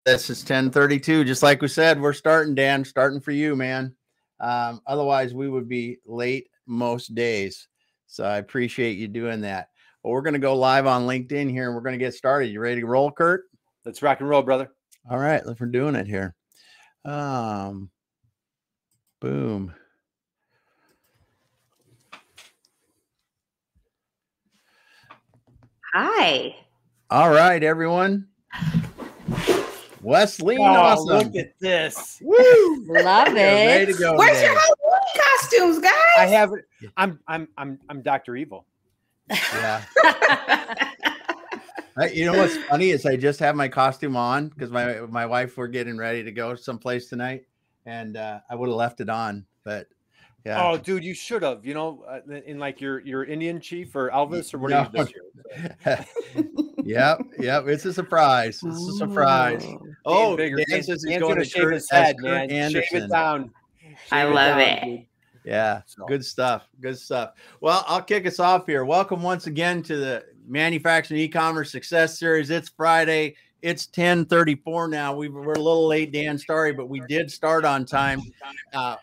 This is 10:32. Just like we said, we're starting, Dan, starting for you, man. Otherwise, we would be late most days. So I appreciate you doing that. Well, we're going to go live on LinkedIn here, and we're going to get started. You ready to roll, Curt? Let's rock and roll, brother. All right, we're doing it here. Boom. Hi. All right, everyone. Wesleyne, awesome. Look at this. Woo! Love it. Ready to go. Where's your Halloween costumes, guys? I have. I'm Dr. Evil. Yeah. You know what's funny is I just have my costume on because my wife, we're getting ready to go someplace tonight, and I would have left it on, but yeah. Oh, dude, you should have. You know, in like your Indian chief or Elvis or whatever. No. This year. Yep. It's a surprise. It's a surprise. Oh, Dan says he's going to shave his head, man. Shave it down. I love it. Dude. Yeah, good stuff. Good stuff. Well, I'll kick us off here. Welcome once again to the Manufacturing Ecommerce Success Series. It's Friday. It's 10:34 now. We're a little late, Dan. Sorry, but we did start on time.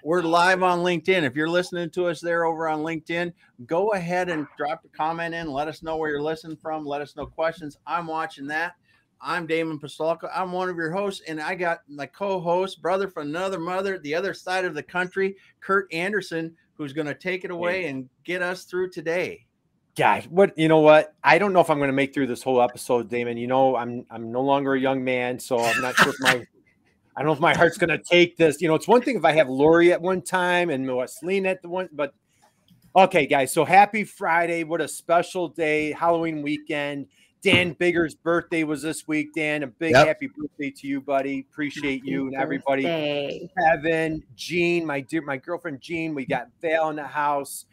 We're live on LinkedIn. If you're listening to us there over on LinkedIn, go ahead and drop a comment in. Let us know where you're listening from. Let us know questions. I'm watching that. I'm Damon Pastolka. I'm one of your hosts, and I got my co-host, brother from another mother, the other side of the country, Curt Anderson, who's going to take it away and get us through today. Gosh, you know what? I don't know if I'm going to make through this whole episode, Damon. You know, I'm no longer a young man, so I'm not sure if I don't know if my heart's going to take this. You know, it's one thing if I have Lori at one time and Wesleyne at the one, but okay, guys. So happy Friday! What a special day, Halloween weekend. Dan Bigger's birthday was this week. Dan, a big happy birthday to you, buddy. Appreciate you and everybody. Kevin, Jean, my girlfriend Jean. We got Val in the house.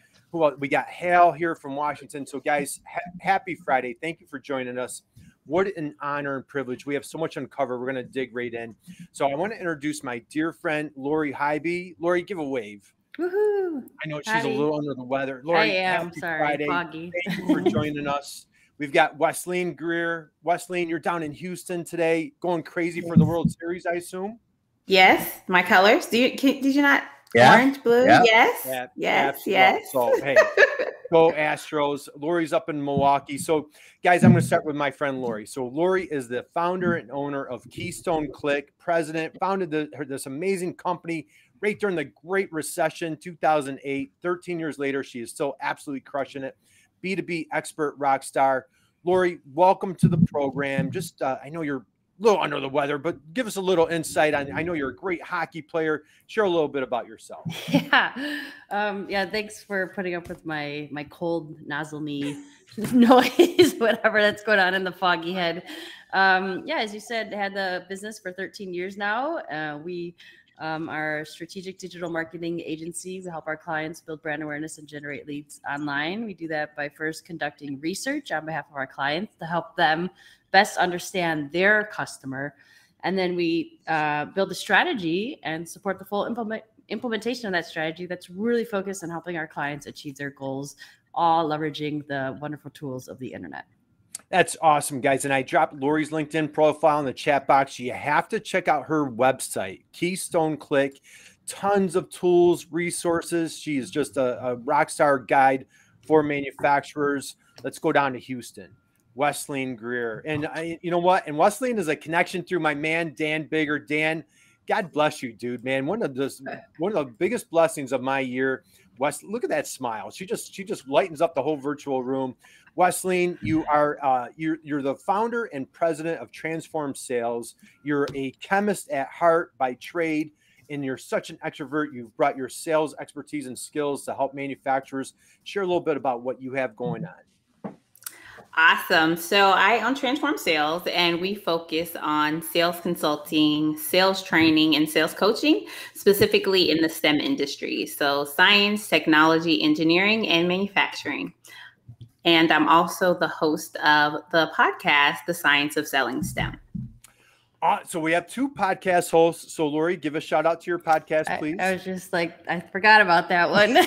We got Hal here from Washington. So, guys, happy Friday. Thank you for joining us. What an honor and privilege. We have so much uncovered. We're going to dig right in. So I want to introduce my dear friend, Lori Highby. Lori, give a wave. Woohoo. I know she's a little under the weather. Lori, I am. happy Sorry, Friday. foggy. Thank you for joining us. We've got Wesleyne Greer. Wesleyne, you're down in Houston today, going crazy for the World Series, I assume? Yes, my colors. Did you not? Yeah. Orange, blue, yes. So, hey, go Astros. Lori's up in Milwaukee. So, guys, I'm going to start with my friend Lori. So, Lori is the founder and owner of Keystone Click, president, founded this amazing company right during the Great Recession, 2008. 13 years later, she is still absolutely crushing it. B2B expert rock star. Lori, welcome to the program. Just, I know you're little under the weather, but give us a little insight on. I know you're a great hockey player. Share a little bit about yourself. Yeah. Thanks for putting up with my cold nasally noise, whatever that's going on in the foggy head. As you said, had the business for 13 years now. We are a strategic digital marketing agency. We help our clients build brand awareness and generate leads online. We do that by first conducting research on behalf of our clients to help them best understand their customer. And then we build a strategy and support the full implementation of that strategy that's really focused on helping our clients achieve their goals, all leveraging the wonderful tools of the internet. That's awesome, guys. And I dropped Lori's LinkedIn profile in the chat box. You have to check out her website, Keystone Click. Tons of tools, resources. She is just a rock star guide for manufacturers. Let's go down to Houston. Wesleyne Greer. And you know what? And Wesleyne is a connection through my man, Dan Bigger. Dan, God bless you, dude, man. One of the biggest blessings of my year. Look at that smile. She just lightens up the whole virtual room. Wesleyne, you are you're the founder and president of Transform Sales. You're a chemist at heart by trade, and you're such an extrovert. You've brought your sales expertise and skills to help manufacturers. Share a little bit about what you have going on. Awesome. So I own Transform Sales, and we focus on sales consulting, sales training, and sales coaching, specifically in the STEM industry. So science, technology, engineering, and manufacturing. And I'm also the host of the podcast, The Science of Selling STEM. So we have two podcast hosts. So Lori, give a shout out to your podcast, please. I was just like, I forgot about that one.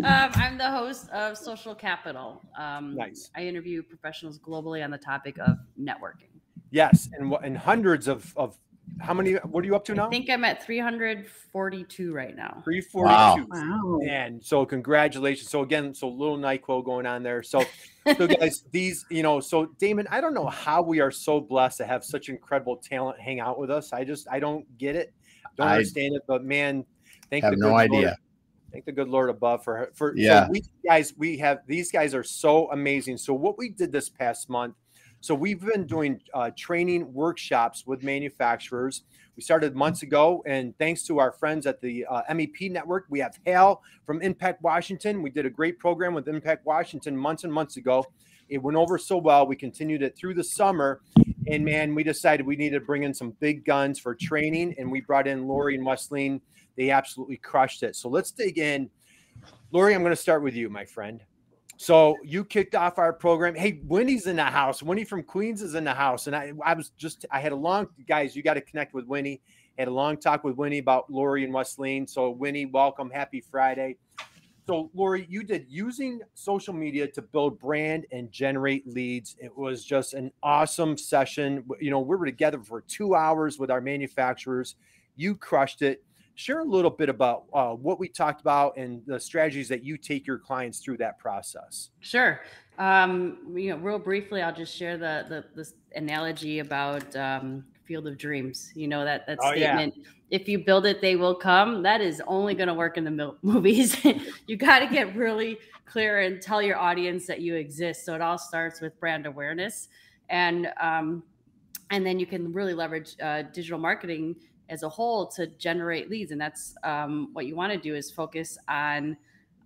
I'm the host of Social Capital. Nice. I interview professionals globally on the topic of networking. Yes, and hundreds of how many? What are you up to now? I think I'm at 342 right now. 342. Wow. And so congratulations. So again, so little NyQuil going on there. So guys, these, so Damon, I don't know how we are so blessed to have such incredible talent hang out with us. I don't get it. Don't understand it, but man, thank the good Lord. Thank the good Lord above for yeah. So these guys are so amazing. So what we did this past month, so we've been doing training workshops with manufacturers. We started months ago, and thanks to our friends at the MEP network, we have Hal from Impact Washington. We did a great program with Impact Washington months and months ago. It went over so well. We continued it through the summer, and man, we decided we needed to bring in some big guns for training, and we brought in Lori and Wesleyne. They absolutely crushed it. So let's dig in. Lori, I'm going to start with you, my friend. So you kicked off our program. Hey, Winnie's in the house. Winnie from Queens is in the house. And I had a long, guys, you got to connect with Winnie. Had a long talk with Winnie about Lori and Wesleyne. So Winnie, welcome. Happy Friday. So Lori, you did using social media to build brand and generate leads. It was just an awesome session. We were together for 2 hours with our manufacturers. You crushed it. Share a little bit about what we talked about and the strategies that you take your clients through that process. Sure. Real briefly, I'll just share the analogy about Field of Dreams. That statement, if you build it, they will come. That is only going to work in the movies. You got to get really clear and tell your audience that you exist. So it all starts with brand awareness. And then you can really leverage digital marketing as a whole to generate leads. And that's what you want to do, is focus on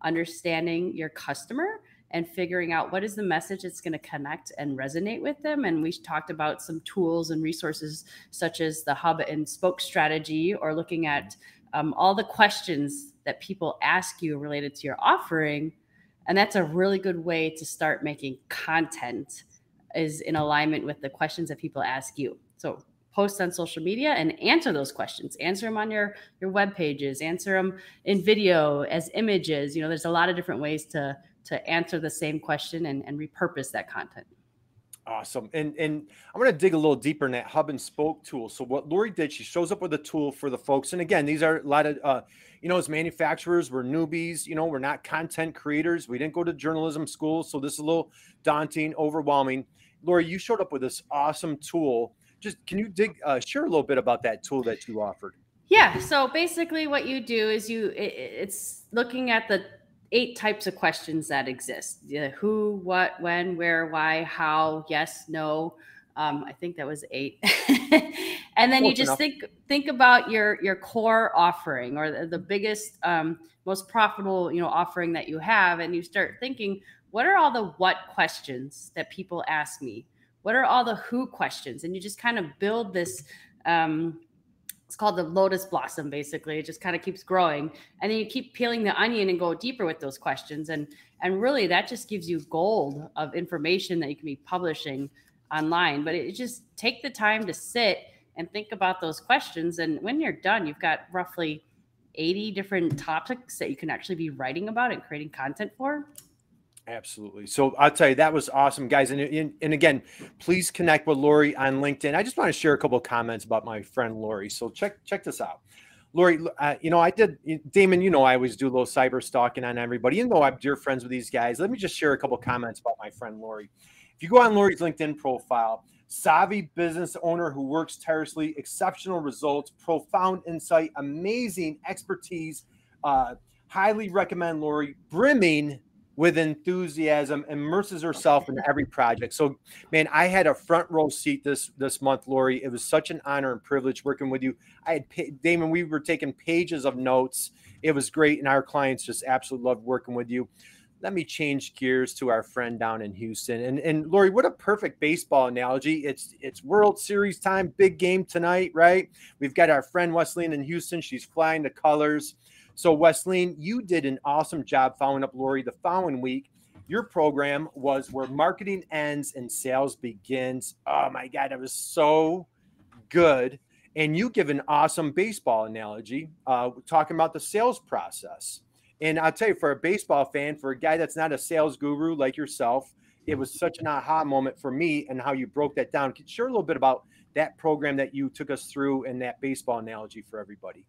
understanding your customer and figuring out what is the message that's going to connect and resonate with them. And we talked about some tools and resources such as the hub and spoke strategy, or looking at all the questions that people ask you related to your offering. And that's a really good way to start making content, is in alignment with the questions that people ask you. So post on social media and answer those questions. Answer them on your web pages. Answer them in video as images. There's a lot of different ways to answer the same question and repurpose that content. Awesome. And I'm going to dig a little deeper in that hub and spoke tool. So what Lori did, she shows up with a tool for the folks. And again, these are a lot of, as manufacturers, we're newbies, we're not content creators. We didn't go to journalism school. So this is a little daunting, overwhelming. Lori, you showed up with this awesome tool. Just can you share a little bit about that tool that you offered? Yeah. So basically what you do is it's looking at the 8 types of questions that exist. Who, what, when, where, why, how, yes, no. I think that was 8. And then you just think about your core offering, or the biggest, most profitable, offering that you have. And you start thinking, what are all the what questions that people ask me? What are all the who questions? And you just kind of build this, it's called the lotus blossom, basically. It just kind of keeps growing. And then you keep peeling the onion and go deeper with those questions. And really that just gives you gold of information that you can be publishing online. But it just take the time to sit and think about those questions. And when you're done, you've got roughly 80 different topics that you can actually be writing about and creating content for. Absolutely. So I'll tell you, that was awesome, guys. And again, please connect with Lori on LinkedIn. I just want to share a couple of comments about my friend Lori. So check this out. Lori, I did, Damon, I always do a little cyber stalking on everybody. Even though I'm dear friends with these guys, let me just share a couple of comments about my friend Lori. If you go on Lori's LinkedIn profile, savvy business owner who works tirelessly, exceptional results, profound insight, amazing expertise. Highly recommend Lori, brimming with enthusiasm, immerses herself in every project. So, man, I had a front row seat this month, Lori. It was such an honor and privilege working with you. Damon, we were taking pages of notes. It was great, and our clients just absolutely loved working with you. Let me change gears to our friend down in Houston. And Lori, what a perfect baseball analogy. It's World Series time, big game tonight, right? We've got our friend Wesleyne in Houston. She's flying the colors. So Wesleyne, you did an awesome job following up Lori the following week. Your program was Where Marketing Ends and Sales Begins. Oh my God, it was so good. And you give an awesome baseball analogy, talking about the sales process. And I'll tell you, for a baseball fan, for a guy that's not a sales guru like yourself, it was such an aha moment for me, and how you broke that down. Can you share a little bit about that program that you took us through and that baseball analogy for everybody?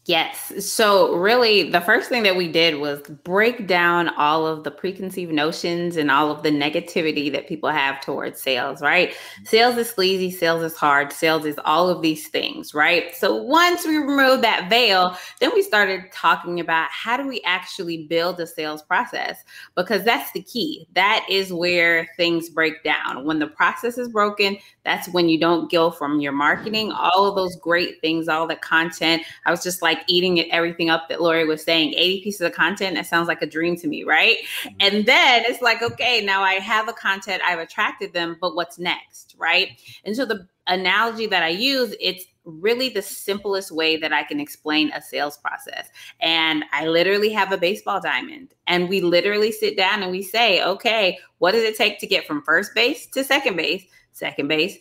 Yes. So really, the first thing that we did was break down all of the preconceived notions and all of the negativity that people have towards sales, right? Sales is sleazy, sales is hard, sales is all of these things, right? So once we removed that veil, then we started talking about how do we actually build a sales process? Because that's the key. That is where things break down. When the process is broken, that's when you don't go from your marketing, all of those great things, all the content. I was just like eating everything up that Lori was saying, 80 pieces of content. That sounds like a dream to me, right? And then it's like, okay, now I have a content, I've attracted them, but what's next, right? And so the analogy that I use, it's really the simplest way that I can explain a sales process. And I literally have a baseball diamond, and we literally sit down and we say, okay, what does it take to get from first base to second base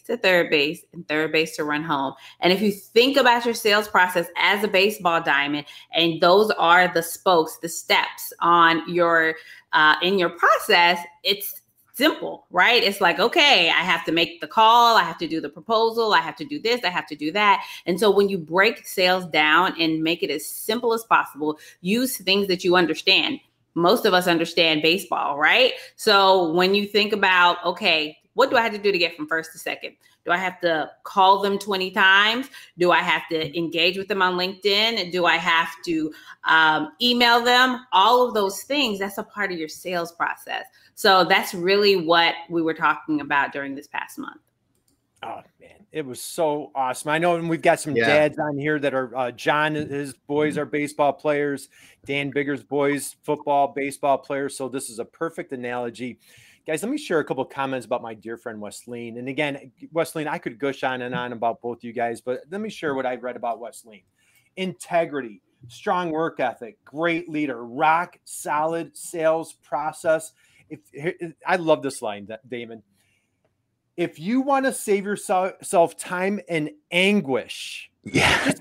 to third base, and third base to run home? And if you think about your sales process as a baseball diamond, and those are the spokes, the steps on your in your process, it's simple, right? It's like, okay, I have to make the call, I have to do the proposal, I have to do this, I have to do that. And so when you break sales down and make it as simple as possible, use things that you understand. Most of us understand baseball, right? So when you think about, okay, what do I have to do to get from first to second? Do I have to call them 20 times? Do I have to engage with them on LinkedIn? Do I have to email them? All of those things, that's a part of your sales process. So that's really what we were talking about during this past month. Oh, man, it was so awesome. I know, and we've got some dads on here that are John, his boys are baseball players. Dan Bigger's boys, football, baseball players. So this is a perfect analogy. Guys, let me share a couple of comments about my dear friend, Wesleyne. And again, Wesleyne, I could gush on and on about both you guys, but let me share what I read about Wesleyne. Integrity, strong work ethic, great leader, rock solid sales process. I love this line, Damon. If you want to save yourself time and anguish,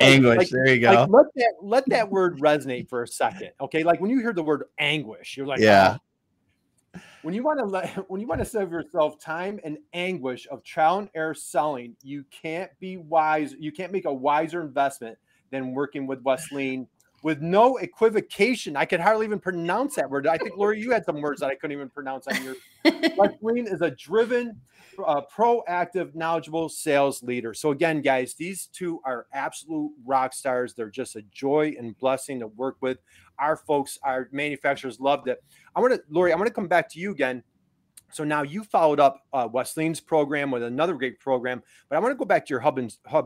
anguish. There you go. Like let that word resonate for a second. Okay. Like when you hear the word anguish, you're like, yeah. Oh. When you want to save yourself time and anguish of trial and error selling, you can't be wise. You can't make a wiser investment than working with Wesleyne with no equivocation. I could hardly even pronounce that word. I think, Lori, you had some words that I couldn't even pronounce on your. Wesleyne is a driven, proactive, knowledgeable sales leader. So again, guys, these two are absolute rock stars. They're just a joy and blessing to work with. Our folks, our manufacturers loved it. Lori, I want to come back to you again. So now you followed up Wesleyne's program with another great program, but I want to go back to your hub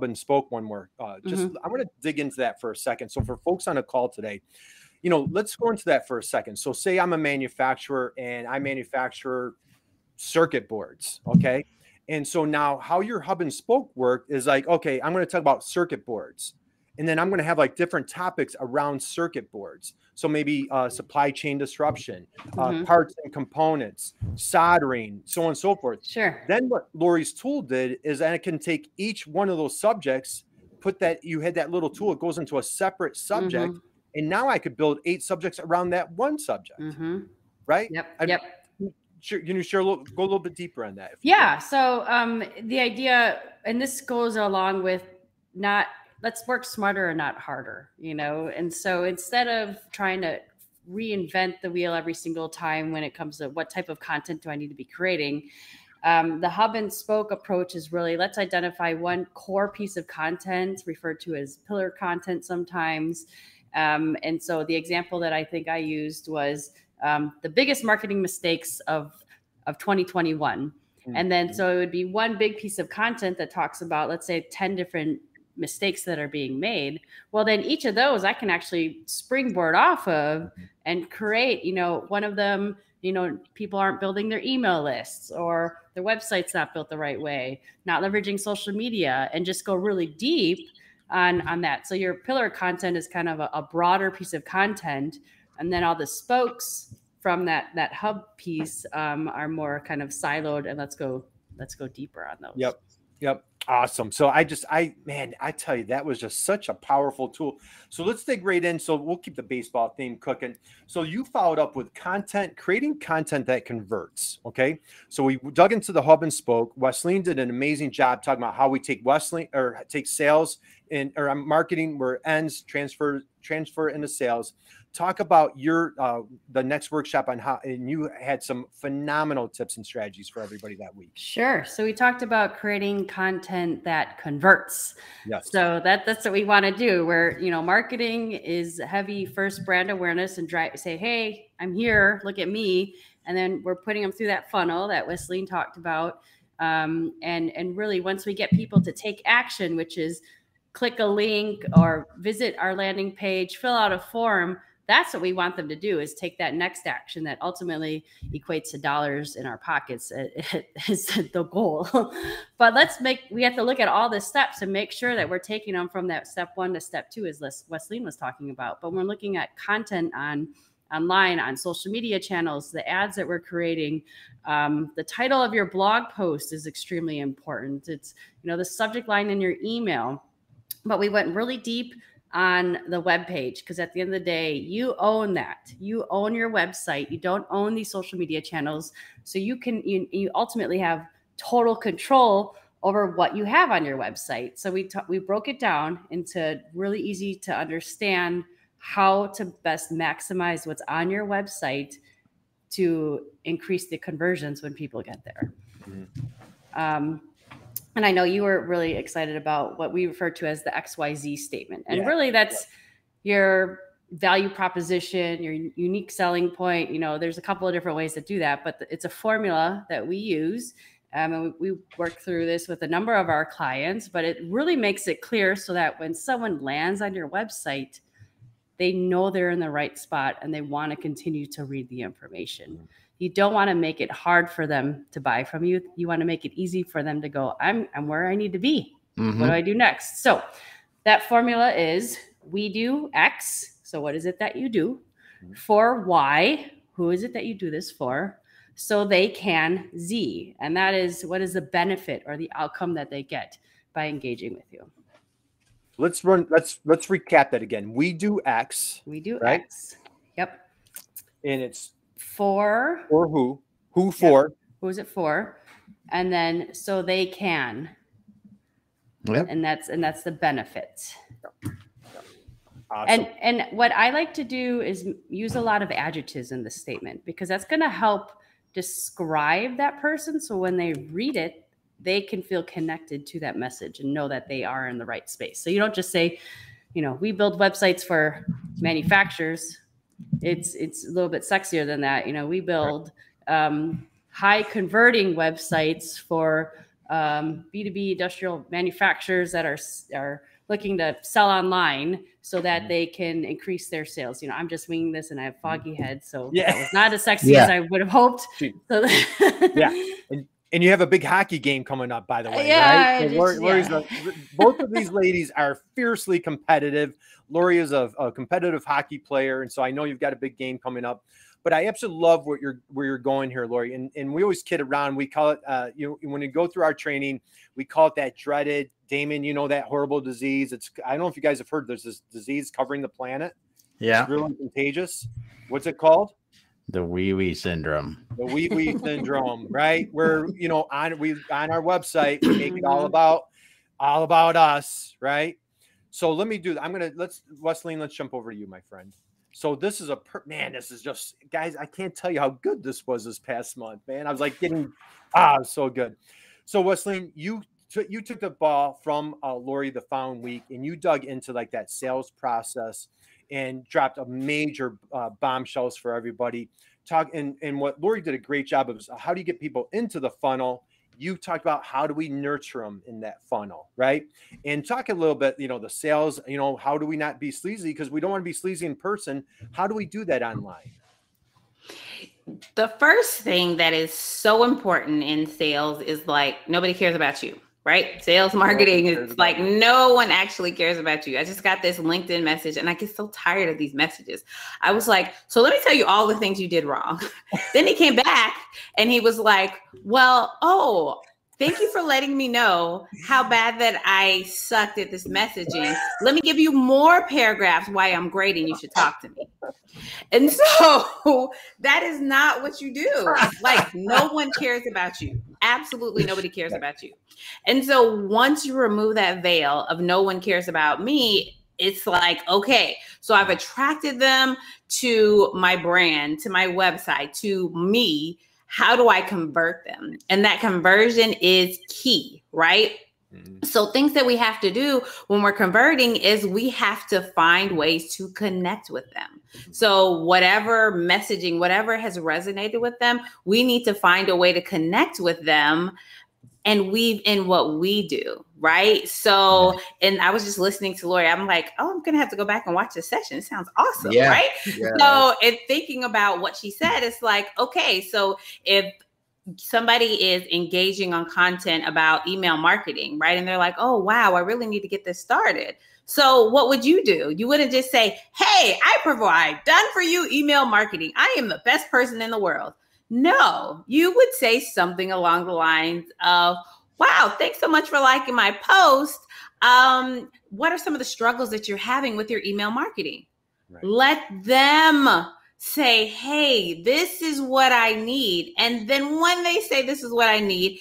and spoke one more. I want to dig into that for a second. So for folks on a call today, let's go into that for a second. So say I'm a manufacturer and I manufacture circuit boards. Okay. And so now how your hub and spoke work is like, okay, I'm going to talk about circuit boards. And then I'm going to have like different topics around circuit boards. So maybe supply chain disruption, parts and components, soldering, so on and so forth. Sure. Then what Lori's tool did is that it can take each one of those subjects, you had that little tool, it goes into a separate subject. And now I could build 8 subjects around that one subject. Right? Yep. Sure, go a little bit deeper on that. Yeah. So the idea, and this goes along with let's work smarter and not harder, And so instead of trying to reinvent the wheel every single time when it comes to what type of content do I need to be creating, the hub and spoke approach is really, let's identify one core piece of content referred to as pillar content sometimes. And so the example that I think I used was the biggest marketing mistakes of 2021. And then so it would be one big piece of content that talks about, let's say, 10 different mistakes that are being made. Well, then each of those I can actually springboard off of and create, one of them, people aren't building their email lists, or their website's not built the right way, not leveraging social media, and just go really deep on that. So your pillar content is kind of a broader piece of content. And then all the spokes from that hub piece are more kind of siloed, and let's go deeper on those. Yep. Awesome. So man, I tell you, that was just such a powerful tool. So let's dig right in. So we'll keep the baseball theme cooking. So you followed up with creating content that converts. Okay. So we dug into the hub and spoke. Wesleyne did an amazing job talking about how we take sales or marketing where it ends, transfer into sales. Talk about the next workshop on how, and you had some phenomenal tips and strategies for everybody that week. Sure. So we talked about creating content that converts. Yes. So that's what we want to do. Where, marketing is heavy first brand awareness and say, hey, I'm here, look at me. And then we're putting them through that funnel that Wesleyne talked about. And really, once we get people to take action, which is click a link or visit our landing page, fill out a form, that's what we want them to do, is take that next action that ultimately equates to dollars in our pockets is the goal. But we have to look at all the steps and make sure that we're taking them from that step 1 to step 2, as Wesleyne was talking about. But when we're looking at content online, on social media channels, the ads that we're creating, the title of your blog post is extremely important. It's, the subject line in your email. But we went really deep on the web page, because at the end of the day, you own that. You own your website. You don't own these social media channels. So you ultimately have total control over what you have on your website. So we broke it down into really easy to understand how to best maximize what's on your website to increase the conversions when people get there. Mm-hmm. And I know you were really excited about what we refer to as the XYZ statement. And really that's your value proposition, your unique selling point. There's a couple of different ways to do that, but it's a formula that we use. And we work through this with a number of our clients, but it really makes it clear so that when someone lands on your website, they know they're in the right spot and they want to continue to read the information. You don't want to make it hard for them to buy from you. You want to make it easy for them to go, I'm where I need to be. Mm-hmm. What do I do next? So that formula is, we do X. So what is it that you do? For Y, who is it that you do this for? So they can Z. And that is, what is the benefit or the outcome that they get by engaging with you? Let's recap that again. We do X. We do X. Yep. And it's for who? Who for? Yep. Who is it for? And then so they can. Yep. And that's the benefit. Yep. Awesome. And what I like to do is use a lot of adjectives in the statement, because that's going to help describe that person. So when they read it, they can feel connected to that message and know that they are in the right space. So you don't just say, we build websites for manufacturers. It's a little bit sexier than that. We build high converting websites for B2B industrial manufacturers that are looking to sell online so that they can increase their sales. I'm just winging this and I have foggy head, so that was not as sexy as I would have hoped. So And you have a big hockey game coming up, by the way, right? So both of these ladies are fiercely competitive. Lori is a competitive hockey player, and so I know you've got a big game coming up. But I absolutely love where you're going here, Lori. And we always kid around. We call it, when you go through our training, we call it that dreaded, Damon, that horrible disease. I don't know if you guys have heard, there's this disease covering the planet. Yeah. It's really contagious. What's it called? The wee syndrome. The wee syndrome, right? Where, on our website, we make it all about us, right? So let me do that. Wesleyne, let's jump over to you, my friend. So this is this is just, guys, I can't tell you how good this was this past month, man. I was like getting, so good. So Wesleyne, you took the ball from Lori the following week, and you dug into like that sales process and dropped a major bombshells for everybody. And what Lori did a great job of is, how do you get people into the funnel? You talked about how do we nurture them in that funnel, right? And talk a little bit, the sales, how do we not be sleazy? Because we don't want to be sleazy in person. How do we do that online? The first thing that is so important in sales is like, nobody cares about you. Right? Sales marketing is like, no one actually cares about you. I just got this LinkedIn message and I get so tired of these messages. I was like, so let me tell you all the things you did wrong. Then he came back and he was like, well, Thank you for letting me know how bad that I sucked at this messaging. Let me give you more paragraphs why I'm great and you should talk to me. And so that is not what you do. Like, no one cares about you. Absolutely nobody cares about you. And so once you remove that veil of no one cares about me, it's like, okay, so I've attracted them to my brand, to my website, to me. How do I convert them? And that conversion is key, right? So things that we have to do when we're converting is we have to find ways to connect with them. So whatever messaging, whatever has resonated with them, we need to find a way to connect with them and weave in what we do, right? So, and I was just listening to Lori. I'm like, oh, I'm gonna have to go back and watch this session. It sounds awesome, right? Yeah. So, and thinking about what she said, it's like, okay, so if somebody is engaging on content about email marketing, right? And they're like, oh, wow, I really need to get this started. So what would you do? You wouldn't just say, hey, I provide done for you email marketing. I am the best person in the world. No, you would say something along the lines of, wow, thanks so much for liking my post. What are some of the struggles that you're having with your email marketing? Right. Let them say, hey, this is what I need. And then when they say this is what I need,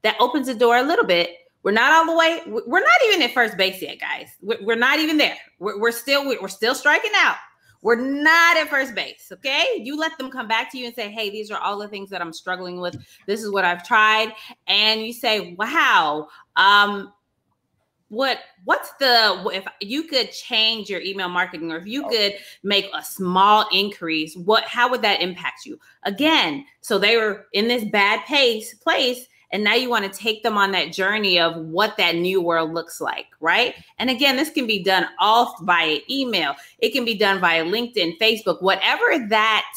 that opens the door a little bit. We're not all the way. We're not even at first base yet, guys. We're not even there. We're still striking out. We're not at first base. Okay. You let them come back to you and say, hey, these are all the things that I'm struggling with. This is what I've tried. And you say, wow, if you could change your email marketing, or if you could make a small increase, how would that impact you? Again, so they were in this bad place, and now you want to take them on that journey of what that new world looks like, right? And again, this can be done all via email. It can be done via LinkedIn, Facebook, whatever that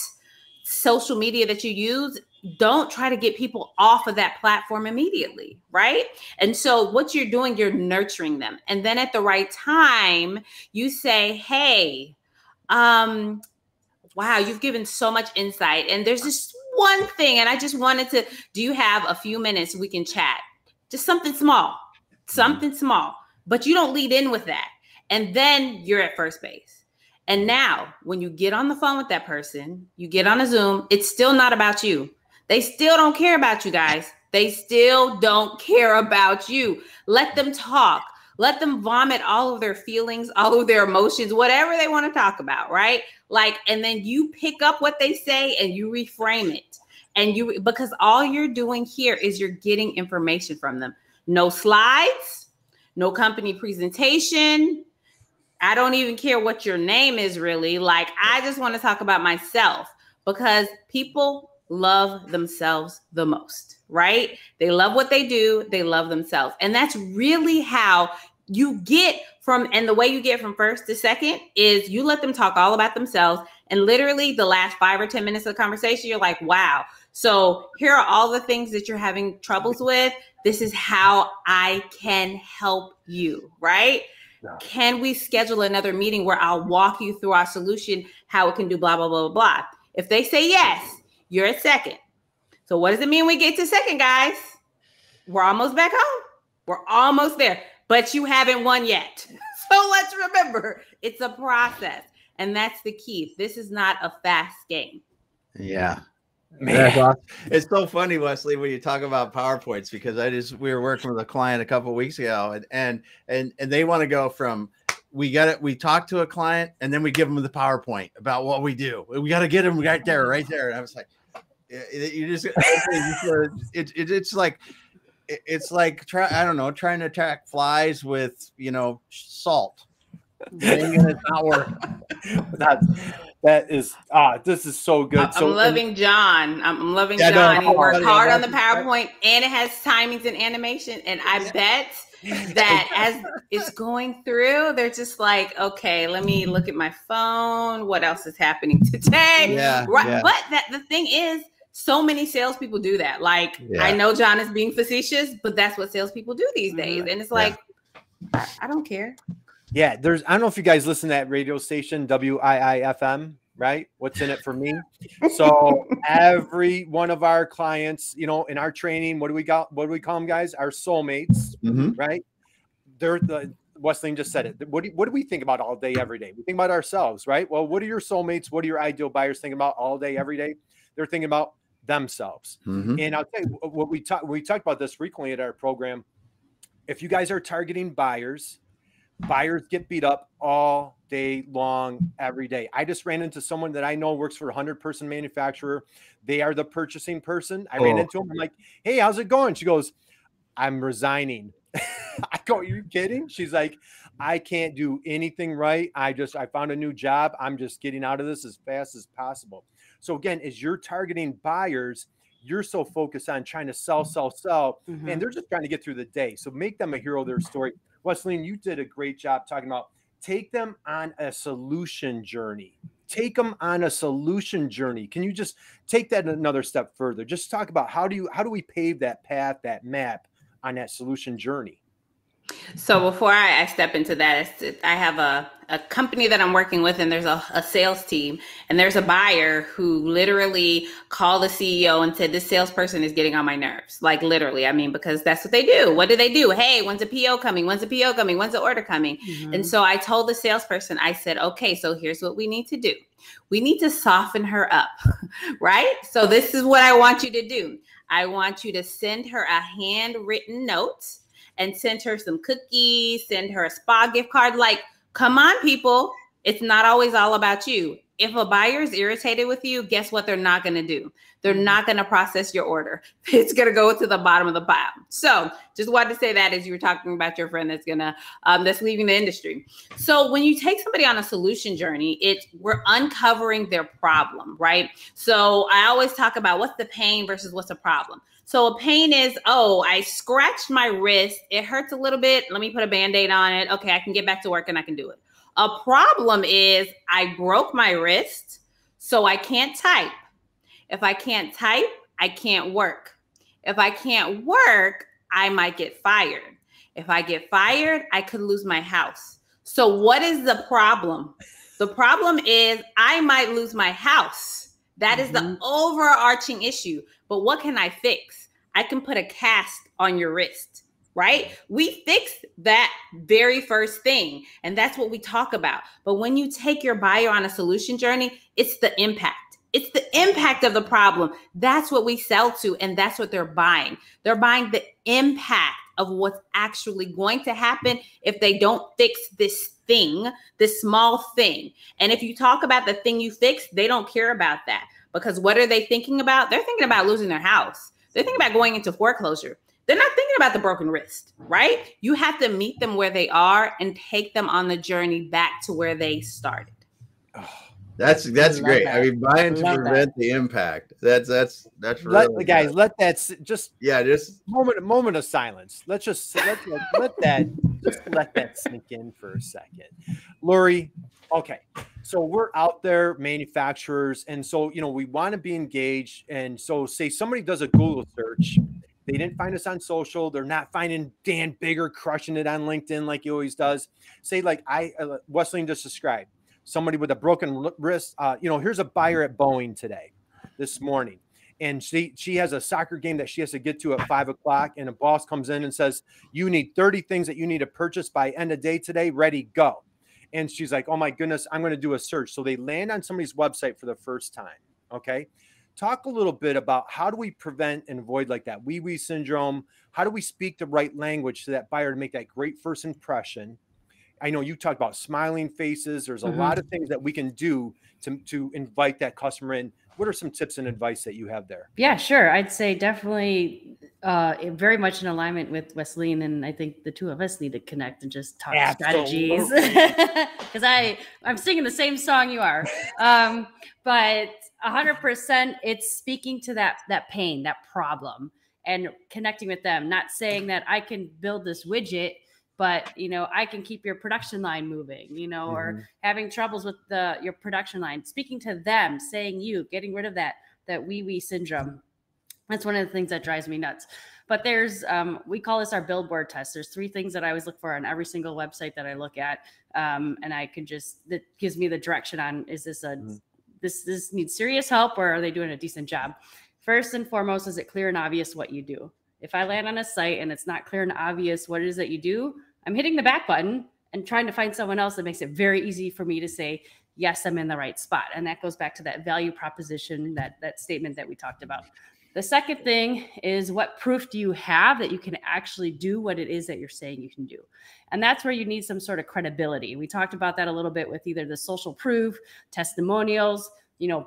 social media that you use. Don't try to get people off of that platform immediately, right? And so what you're doing, you're nurturing them. And then at the right time, you say, hey, wow, you've given so much insight. And there's just one thing, and I just wanted to, do you have a few minutes we can chat? Just something small, but you don't lead in with that. And then you're at first base. And now when you get on the phone with that person, you get on a Zoom, it's still not about you. They still don't care about you, guys. They still don't care about you. Let them talk. Let them vomit all of their feelings, all of their emotions, whatever they want to talk about, right? Like, and then you pick up what they say and you reframe it. And because all you're doing here is you're getting information from them. No slides, no company presentation. I don't even care what your name is really. Like, I just want to talk about myself, because people love themselves the most, right? They love what they do. They love themselves. And that's really how you get from, and the way you get from first to second is you let them talk all about themselves. And literally the last 5 or 10 minutes of the conversation, you're like, wow. So here are all the things that you're having troubles with. This is how I can help you, right? Yeah. Can we schedule another meeting where I'll walk you through our solution, how it can do blah, blah, blah, blah, blah. If they say yes, you're at second. So what does it mean when we get to second, guys? We're almost back home. We're almost there, but you haven't won yet. So let's remember, it's a process. And that's the key. This is not a fast game. Yeah. Man. It's so funny, Wesley, when you talk about PowerPoints, because we were working with a client a couple of weeks ago, and they want to go from, we talk to a client and then we give them the PowerPoint about what we do. We got to get them right there. And I was like, it's like trying to attack flies with, salt. It's not working. This is so good. I'm loving John. I'm loving John. He worked hard on the PowerPoint, and it has timings and animation. And I bet that as it's going through, they're just like, okay, let me look at my phone. What else is happening today? Yeah, right. Yeah. But the thing is, so many salespeople do that. Like, I know John is being facetious, but that's what salespeople do these days. And it's like, I don't care. Yeah, I don't know if you guys listen to that radio station, WIIFM. right? What's in it for me? So every one of our clients, you know, in our training, what do we call them, guys? Our soulmates, right? They're Wesleyne just said it. What do we think about all day, every day? We think about ourselves, right? Well, what are your soulmates? What are your ideal buyers thinking about all day, every day? They're thinking about themselves. And I'll tell you what we talked about this frequently at our program. If you guys are targeting buyers get beat up all day long, every day. I just ran into someone that I know works for a 100-person manufacturer. They are the purchasing person. I ran into him. I'm like, hey, how's it going? She goes, I'm resigning. I go, are you kidding? She's like, I can't do anything right. I found a new job. I'm just getting out of this as fast as possible. So again, as you're targeting buyers, you're so focused on trying to sell, and they're just trying to get through the day. So make them a hero of their story. Wesleyne, you did a great job talking about take them on a solution journey. Take them on a solution journey. Can you just take that another step further? Just talk about how do we pave that path, that map on that solution journey? So before I step into that, I have a company that I'm working with, and there's a sales team, and there's a buyer who literally called the CEO and said, this salesperson is getting on my nerves. Like literally, I mean, because that's what they do. What do they do? Hey, when's a PO coming? When's a PO coming? When's the order coming? And so I told the salesperson, I said, okay, so here's what we need to do. We need to soften her up, right? So this is what I want you to do. I want you to send her a handwritten note and send her some cookies, send her a spa gift card. Like, come on, people. It's not always all about you. If a buyer is irritated with you, guess what they're not going to do? They're not going to process your order. It's going to go to the bottom of the pile. So just wanted to say that as you were talking about your friend that's leaving the industry. So when you take somebody on a solution journey, we're uncovering their problem, right? So I always talk about what's the pain versus what's the problem. So a pain is, oh, I scratched my wrist. It hurts a little bit. Let me put a Band-Aid on it. Okay, I can get back to work and I can do it. A problem is I broke my wrist, so I can't type. If I can't type, I can't work. If I can't work, I might get fired. If I get fired, I could lose my house. So what is the problem? The problem is I might lose my house. That is the overarching issue. But what can I fix? I can put a cast on your wrist, right? We fix that very first thing. And that's what we talk about. But when you take your buyer on a solution journey, it's the impact. It's the impact of the problem. That's what we sell to. And that's what they're buying. They're buying the impact of what's actually going to happen if they don't fix this thing, this small thing. And if you talk about the thing you fix, they don't care about that. Because what are they thinking about? They're thinking about losing their house. They're thinking about going into foreclosure. They're not thinking about the broken wrist, right? You have to meet them where they are and take them on the journey back to where they started. Oh, that's great. That. I mean, buying to prevent the impact. That's really guys. Let that just moment of silence. Let that sink in for a second, Lori. Okay, so we're out there, manufacturers, and so we want to be engaged. And so, say somebody does a Google search, they didn't find us on social, they're not finding Dan Bigger crushing it on LinkedIn like he always does. Say like Wesleyne just described, somebody with a broken wrist. Here's a buyer at Boeing this morning, and she has a soccer game that she has to get to at 5 o'clock, and a boss comes in and says, "You need 30 things that you need to purchase by end of day today. Ready, go." And she's like, oh my goodness, I'm going to do a search. So they land on somebody's website for the first time. Okay. Talk a little bit about how do we prevent and avoid like that wee syndrome? How do we speak the right language to that buyer to make that great first impression? I know you talked about smiling faces. There's a lot of things that we can do to invite that customer in. What are some tips and advice that you have there? Yeah, sure. I'd say definitely very much in alignment with Wesleyne, and I think the two of us need to connect and just talk strategies because I'm singing the same song you are. But 100%, it's speaking to that pain, that problem, and connecting with them. Not saying that I can build this widget, but I can keep your production line moving, or having troubles with your production line, speaking to them, saying getting rid of that wee syndrome. That's one of the things that drives me nuts. But there's, we call this our billboard test. There's 3 things that I always look for on every single website that I look at. And that gives me the direction on, is this a this needs serious help, or are they doing a decent job? First and foremost, is it clear and obvious what you do? If I land on a site and it's not clear and obvious what it is that you do, I'm hitting the back button and trying to find someone else that makes it very easy for me to say, yes, I'm in the right spot. And that goes back to that value proposition, that statement that we talked about. The second thing is, what proof do you have that you can actually do what it is that you're saying you can do? And that's where you need some sort of credibility. We talked about that a little bit with either the social proof, testimonials,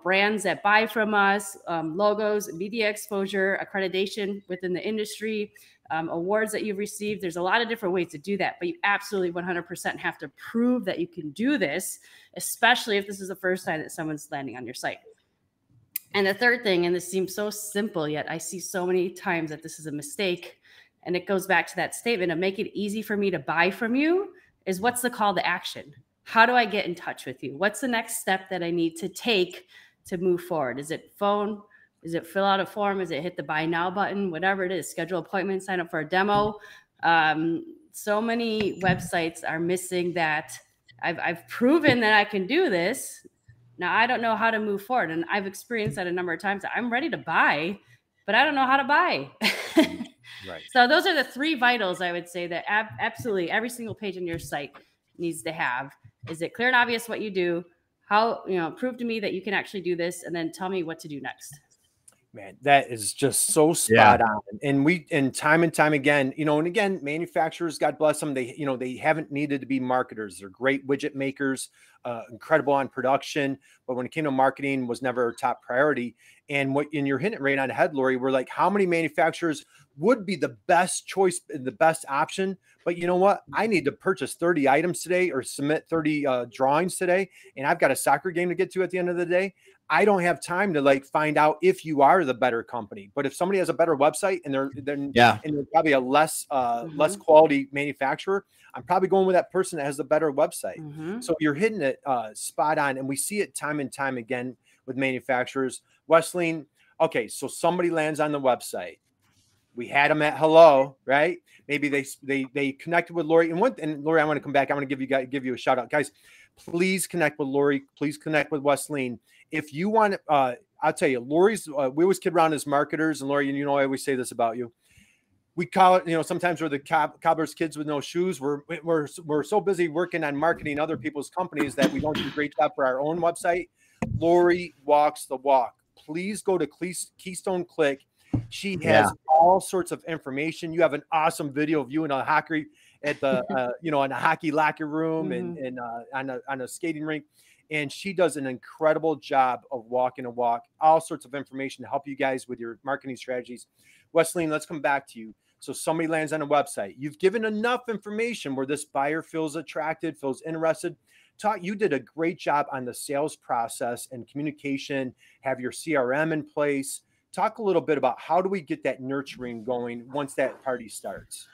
brands that buy from us, logos, media exposure, accreditation within the industry, awards that you've received. There's a lot of different ways to do that, but you absolutely 100% have to prove that you can do this, especially if this is the first time that someone's landing on your site. And the third thing, and this seems so simple, yet I see so many times that this is a mistake, and it goes back to that statement of make it easy for me to buy from you, is what's the call to action? How do I get in touch with you? What's the next step that I need to take to move forward? Is it phone? Is it fill out a form? Is it hit the buy now button? Whatever it is, schedule an appointment, sign up for a demo. So many websites are missing that. I've proven that I can do this. Now I don't know how to move forward. And I've experienced that a number of times. I'm ready to buy, but I don't know how to buy. Right. So those are the three vitals, I would say, that absolutely every single page on your site needs to have. Is it clear and obvious what you do? How, prove to me that you can actually do this, and then tell me what to do next. Man, that is just so spot on. And time and time again, and again, manufacturers, God bless them, they haven't needed to be marketers. They're great widget makers, incredible on production, but when it came to marketing, was never a top priority. And you're hitting it right on the head, Lori. We're like, how many manufacturers would be the best choice, the best option? But you know what? I need to purchase 30 items today or submit 30 drawings today, and I've got a soccer game to get to at the end of the day. I don't have time to find out if you are the better company. But if somebody has a better website and they're probably a less quality manufacturer, I'm probably going with that person that has the better website. So you're hitting it spot on, and we see it time and time again with manufacturers. Wesleyne, okay, so somebody lands on the website. We had them at hello, right? Maybe they connected with Lori. And Lori, I want to come back. I want to give you a shout out, guys. Please connect with Lori. Please connect with Wesleyne. If you want, I'll tell you, Lori's. We always kid around as marketers, and Lori, I always say this about you. We call it, sometimes we're the cobbler's kids with no shoes. We're so busy working on marketing other people's companies that we don't do a great job for our own website. Lori walks the walk. Please go to Keystone Click. She has all sorts of information. You have an awesome video of you in a hockey at the in a hockey locker room and on a skating rink. And she does an incredible job of walking a walk, all sorts of information to help you guys with your marketing strategies. Wesleyne, let's come back to you. So somebody lands on a website. You've given enough information where this buyer feels attracted, feels interested. You did a great job on the sales process and communication, have your CRM in place. Talk a little bit about how do we get that nurturing going once that party starts?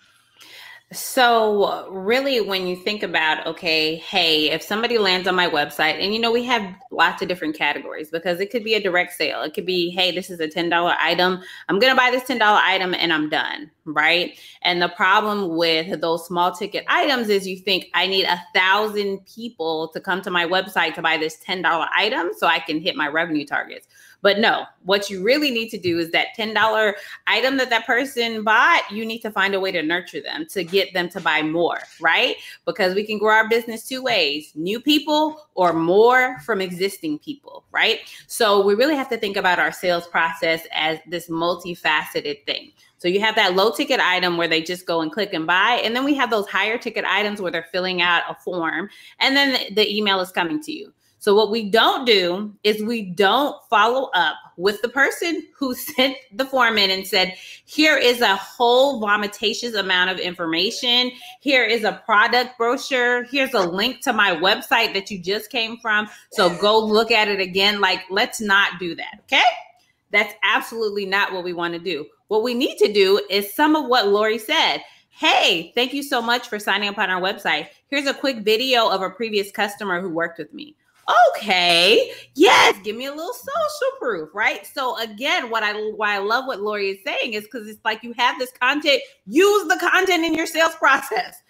So really, when you think about, okay, hey, if somebody lands on my website, and we have lots of different categories, because it could be a direct sale. It could be, hey, this is a $10 item. I'm going to buy this $10 item and I'm done, right? And the problem with those small ticket items is you think I need 1,000 people to come to my website to buy this $10 item so I can hit my revenue targets. But no, what you really need to do is that $10 item that person bought, you need to find a way to nurture them, to get them to buy more, right? Because we can grow our business two ways: new people or more from existing people, right? So we really have to think about our sales process as this multifaceted thing. So you have that low ticket item where they just go and click and buy. And then we have those higher ticket items where they're filling out a form and then the email is coming to you. So what we don't do is we don't follow up with the person who sent the form in and said, here is a whole vomitacious amount of information. Here is a product brochure. Here's a link to my website that you just came from. So go look at it again. Let's not do that. Okay. That's absolutely not what we want to do. What we need to do is some of what Lori said. Hey, thank you so much for signing up on our website. Here's a quick video of a previous customer who worked with me. Okay, yes, give me a little social proof, right? So again, why I love what Lori is saying is because it's like you have this content, use the content in your sales process.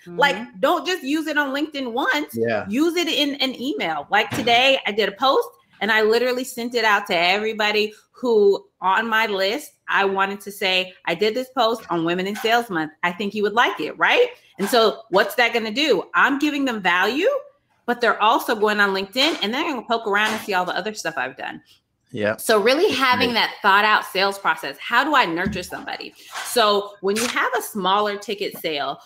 Don't just use it on LinkedIn once, use it in an email. Like today, I did a post And I literally sent it out to everybody who on my list, I wanted to say, I did this post on Women in Sales Month. I think you would like it, right? And so what's that going to do? I'm giving them value, but they're also going on LinkedIn and they're going to poke around and see all the other stuff I've done. Yeah. So really having that thought out sales process. How do I nurture somebody? So when you have a smaller ticket sale,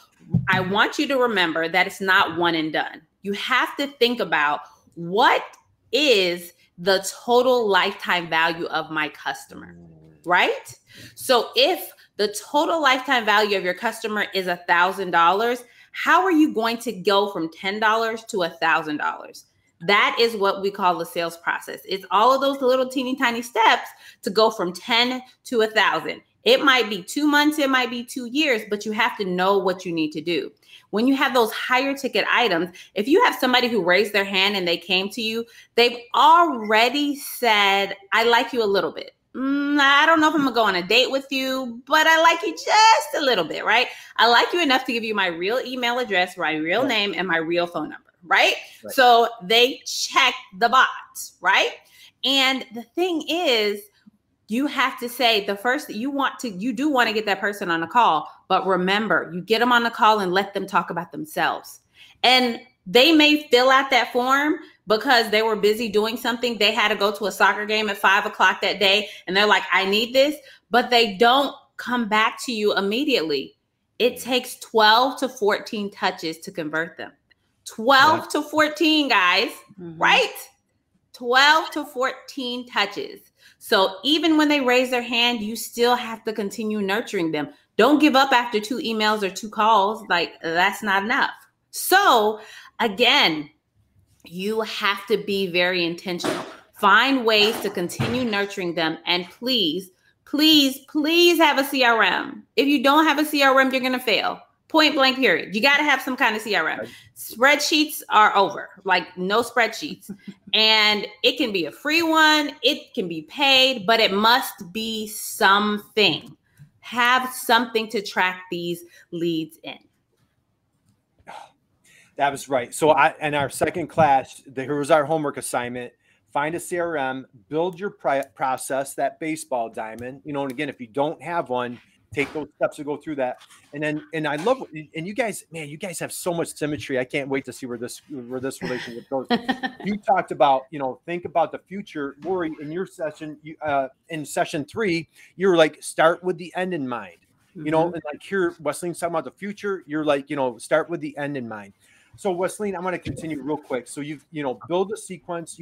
I want you to remember that it's not one and done. You have to think about what is the total lifetime value of my customer, right? So if the total lifetime value of your customer is $1,000, how are you going to go from $10 to $1,000? That is what we call the sales process. It's all of those little teeny tiny steps to go from 10 to 1,000. It might be 2 months, it might be 2 years, but you have to know what you need to do. When you have those higher ticket items, if you have somebody who raised their hand and they came to you, they've already said, I like you a little bit. I don't know if I'm gonna go on a date with you, but I like you just a little bit, right? I like you enough to give you my real email address, my real name, and my real phone number. Right? So they check the box, right? And the thing is, you have to say the first that you do want to get that person on a call, but remember, you get them on the call and let them talk about themselves. And they may fill out that form because they were busy doing something. They had to go to a soccer game at 5 o'clock that day. And they're like, I need this, but they don't come back to you immediately. It takes 12 to 14 touches to convert them. 12 to 14, guys, right? 12 to 14 touches. So even when they raise their hand, you still have to continue nurturing them. Don't give up after 2 emails or 2 calls. Like, that's not enough. So again, you have to be very intentional. Find ways to continue nurturing them. And please, please, please have a CRM. If you don't have a CRM, you're going to fail. Point blank, period. You got to have some kind of CRM. Spreadsheets are over, like no spreadsheets. And it can be a free one. It can be paid, but it must be something. Have something to track these leads in. That was right. So in our second class, here was our homework assignment. Find a CRM, build your process, that baseball diamond. You know, and again, if you don't have one, take those steps to go through that. And I love, and you guys, man, you guys have so much symmetry. I can't wait to see where this relationship goes. You talked about, think about the future. Lori, in your session, in session 3, you were like, start with the end in mind. And like here, Wesleyne's talking about the future. You're like, start with the end in mind. So Wesleyne, I'm going to continue real quick. So you've, build a sequence.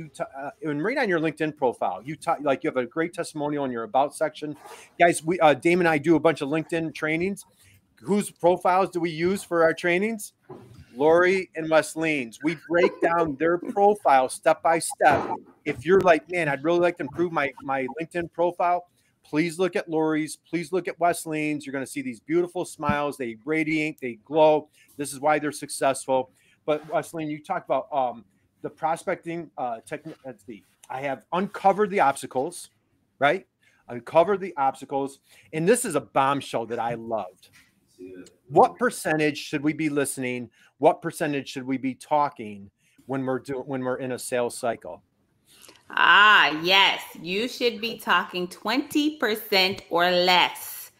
And right on your LinkedIn profile, you have a great testimonial in your about section. Guys, Dame and I do a bunch of LinkedIn trainings. Whose profiles do we use for our trainings? Lori and Wesleyne's. We break down their profile step by step. If you're like, man, I'd really like to improve my LinkedIn profile, please look at Lori's. Please look at Wesleyne's. You're going to see these beautiful smiles. They radiate. They glow. This is why they're successful. But Wesleyne, you talked about the prospecting technique. I have uncovered the obstacles, right? Uncovered the obstacles. And this is a bombshell that I loved. What percentage should we be listening? What percentage should we be talking when we're in a sales cycle? Yes, you should be talking 20% or less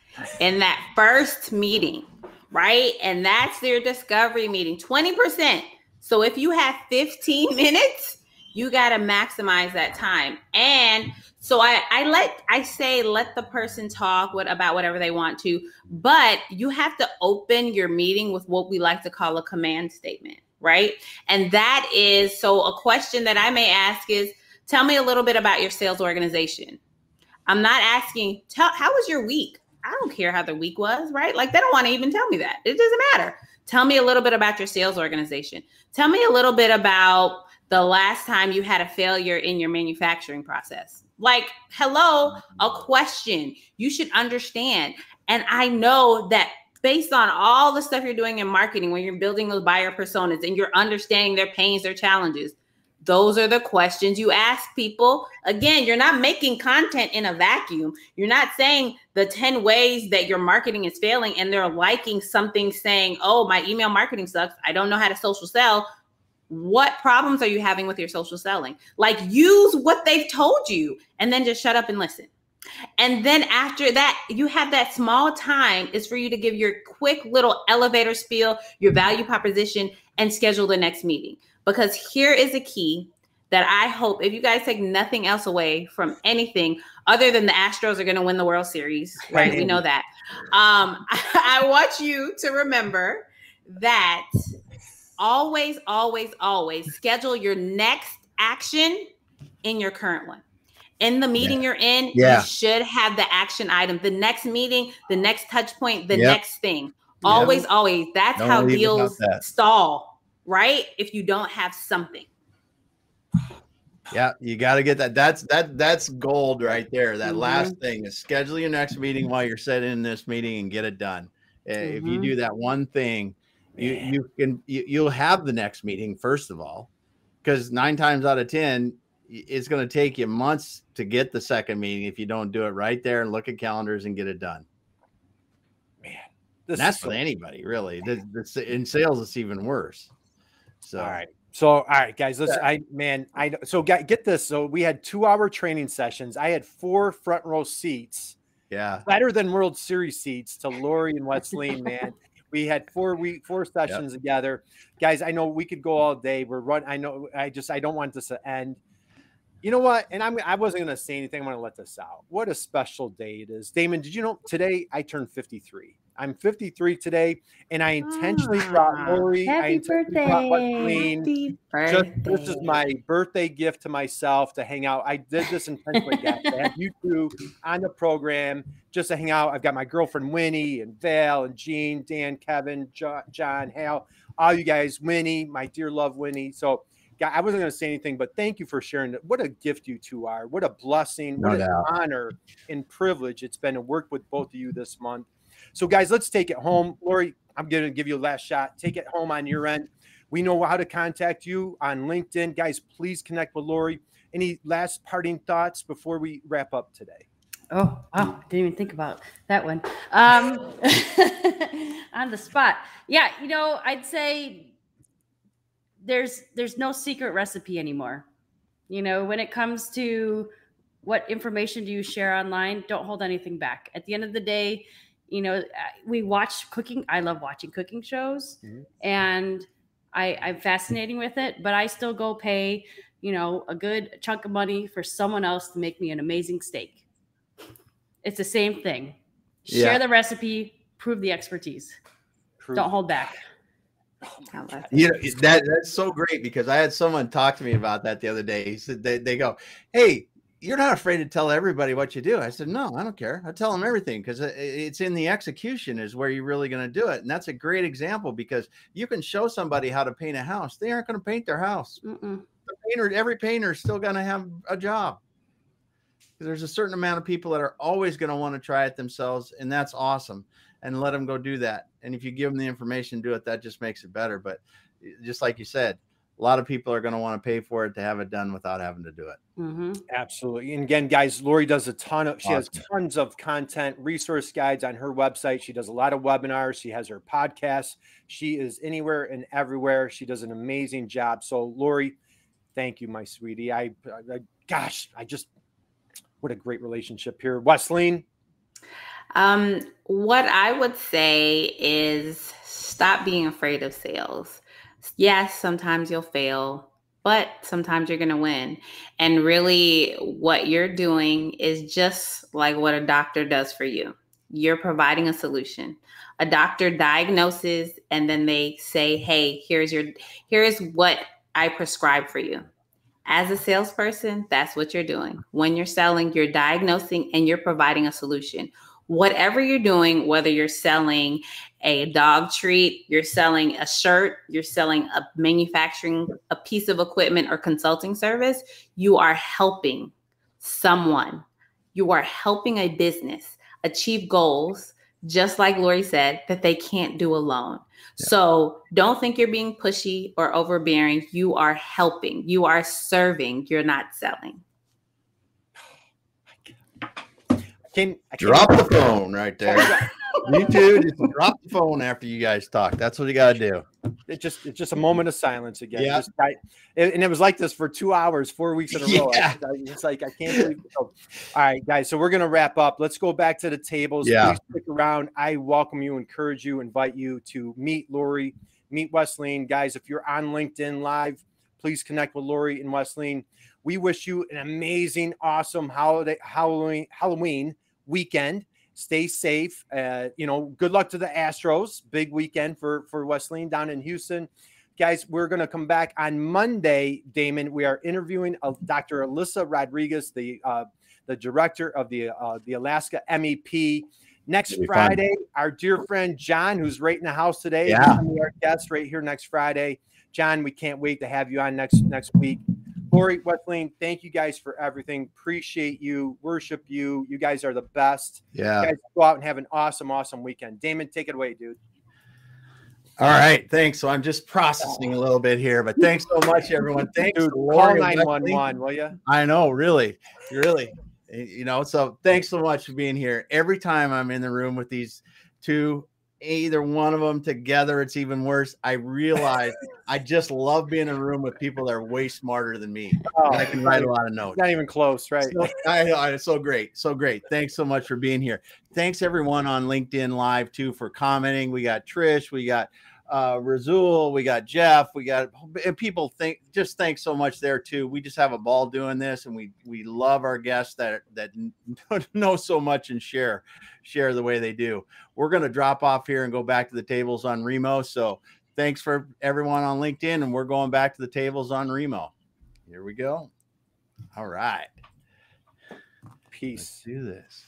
in that first meeting, right? And that's their discovery meeting, 20%. So if you have 15 minutes, you got to maximize that time. And so I say let the person talk about whatever they want to, but you have to open your meeting with what we like to call a command statement, right? And that is, so a question that I may ask is, tell me a little bit about your sales organization. I'm not asking, how was your week? I don't care how the week was, right? Like they don't want to even tell me that. It doesn't matter. Tell me a little bit about your sales organization. Tell me a little bit about the last time you had a failure in your manufacturing process. Like, hello, a question. You should understand. And I know that based on all the stuff you're doing in marketing, when you're building those buyer personas and you're understanding their pains, their challenges, those are the questions you ask people. Again, you're not making content in a vacuum. You're not saying the 10 ways that your marketing is failing and they're liking something saying, oh, my email marketing sucks. I don't know how to social sell. What problems are you having with your social selling? Like, use what they've told you and then just shut up and listen. And then after that, you have that small time is for you to give your quick little elevator spiel, your value proposition, and schedule the next meeting. Because here is a key that I hope, if you guys take nothing else away from anything other than the Astros are going to win the World Series, right? We know that. I want you to remember that always, always, always schedule your next action in your current one. In the meeting you're in, you should have the action item. The next meeting, the next touch point, the next thing. Always, always. That's how deals stall, right? If you don't have something. Yeah, you got to get that. That's gold right there. That last thing is schedule your next meeting while you're sitting in this meeting and get it done. If you do that one thing, you'll have the next meeting, first of all, because 9 times out of 10, it's going to take you months to get the second meeting if you don't do it right there and look at calendars and get it done. Man, that's for anybody, really. In sales, it's even worse. So, all right, guys. So get this. So we had 2-hour training sessions. I had 4 front row seats. Yeah, better than World Series seats to Lori and Wesleyne, man. We had 4 sessions together, guys. I know we could go all day. I don't want this to end. You know what? And I wasn't going to say anything. I'm going to let this out. What a special day it is. Damon, did you know today I turned 53? I'm 53 today, and I intentionally brought Lori. Happy birthday. This is my birthday gift to myself to hang out. I did this intentionally, guys. I have you two on the program just to hang out. I've got my girlfriend Winnie and Val and Jean, Dan, Kevin, John, Hal, all you guys, Winnie, my dear love Winnie. So, I wasn't going to say anything, but thank you for sharing. What a gift you two are. What a blessing. What an honor and privilege it's been to work with both of you this month. So, guys, let's take it home. Lori, I'm going to give you a last shot. Take it home on your end. We know how to contact you on LinkedIn. Guys, please connect with Lori. Any last parting thoughts before we wrap up today? Oh, wow. Didn't even think about that one. On the spot. Yeah, I'd say there's no secret recipe anymore. When it comes to what information do you share online, don't hold anything back. At the end of the day, we watch cooking. I love watching cooking shows, and I'm fascinating with it, but I still go pay, a good chunk of money for someone else to make me an amazing steak. It's the same thing. Share the recipe, prove the expertise. Don't hold back. That's so great, because I had someone talk to me about that the other day. He said they go, "Hey, you're not afraid to tell everybody what you do." I said, "No, I don't care. I tell them everything, because it's in the execution is where you're really going to do it." And that's a great example, because you can show somebody how to paint a house. They aren't going to paint their house. Every painter is still going to have a job. There's a certain amount of people that are always going to want to try it themselves, and that's awesome. And let them go do that. And if you give them the information to do it, that just makes it better. But just like you said, a lot of people are going to want to pay for it to have it done without having to do it. Absolutely. And again, guys, Lori does she has tons of content, resource guides on her website. She does a lot of webinars. She has her podcast. She is anywhere and everywhere. She does an amazing job. So Lori, thank you, my sweetie. What a great relationship here. Wesleyne. What I would say is stop being afraid of sales. Yes, sometimes you'll fail, but sometimes you're going to win. And really what you're doing is just like what a doctor does for you. You're providing a solution. A doctor diagnoses, and then they say, "Hey, here's what I prescribe for you." As a salesperson, that's what you're doing. When you're selling, you're diagnosing and you're providing a solution. Whatever you're doing, whether you're selling a dog treat, you're selling a shirt, you're selling manufacturing a piece of equipment or consulting service, you are helping someone. You are helping a business achieve goals, just like Lori said, that they can't do alone. So don't think you're being pushy or overbearing. You are helping. You are serving. You're not selling. Drop the phone right there. You too. Just drop the phone after you guys talk. That's what you got to do. It's just a moment of silence again. Yeah. And it was like this for 2 hours, 4 weeks in a row. Yeah. It's like, I can't believe it. All right, guys. So we're going to wrap up. Let's go back to the tables. Yeah. Please stick around. I welcome you, encourage you, invite you to meet Lori, meet Wesleyne. Guys, if you're on LinkedIn Live, please connect with Lori and Wesleyne. We wish you an amazing, awesome Halloween weekend. Stay safe. Good luck to the Astros. Big weekend for Wesleyne down in Houston. Guys, we're going to come back on Monday, Damon. We are interviewing Dr. Alyssa Rodriguez, the director of the Alaska MEP. Next Friday, our dear friend John, who's right in the house today, yeah, our guest right here next Friday. John, we can't wait to have you on next week. Lori, Wesleyne, thank you guys for everything. Appreciate you, worship you. You guys are the best. Yeah. You guys go out and have an awesome, awesome weekend. Damon, take it away, dude. All right. Thanks. So I'm just processing a little bit here, but thanks so much, everyone. Thanks. Dude, call 911, will you? I know, really. So thanks so much for being here. Every time I'm in the room with these two, either one of them together, it's even worse. I realize I just love being in a room with people that are way smarter than me. Oh, I can write a lot of notes. Not even close, right? It's so great. So great. Thanks so much for being here. Thanks everyone on LinkedIn Live too for commenting. We got Trish, we got Razul, we got Jeff, we got people. Thanks so much there too. We just have a ball doing this, and we love our guests that know so much and share the way they do. We're going to drop off here and go back to the tables on Remo. So thanks for everyone on LinkedIn, and we're going back to the tables on Remo. Here we go. All right. Peace. Let's do this.